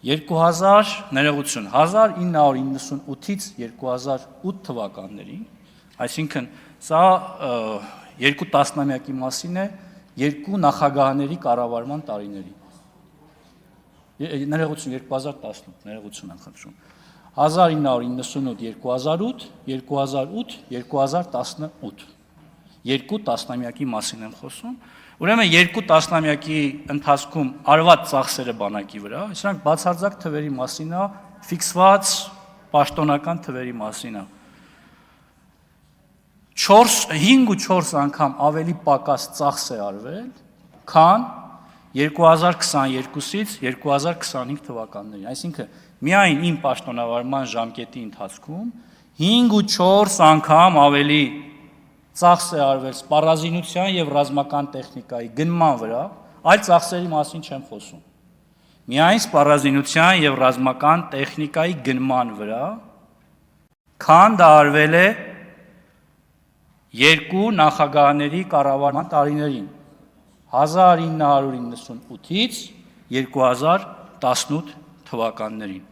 2000 ներողություն 1998-ից 2008 թվականներին, այսինքն սա երկու տասնամյակի մասին է երկու նախագահների կառավարման տարիների։ Ներողություն 2018, ներողություն եմ խնդրում։ 1998-2008, 2008-2018 երկու տասնամյակի մասին եմ խոսում։ Ուրեմն երկու տասնամյակի ընթացքում արված ծախսերը բանակի վրա, սրանք բացարձակ թվերի մասին է, ֆիքսված պաշտոնական թվերի մասին է։ 5-4 անգամ ավելի պակաս ծախս է արվել, քան 2022-ից 2025 թվականներին, այսինքն միայն իմ պաշտոնավարման ժամկետի ընթացքում 5-4 անգամ ավելի ծախս է արվել սպառազինության եւ ռազմական տեխնիկայի գնման վրա, այլ ծախսերի մասին չեմ խոսում։ Միայն սպառազինության եւ ռազմական տեխնիկայի գնման վրա, քան դա արվել է երկու նախագահների կառավարման տարիներին 1998-ից 2018 թվականներին։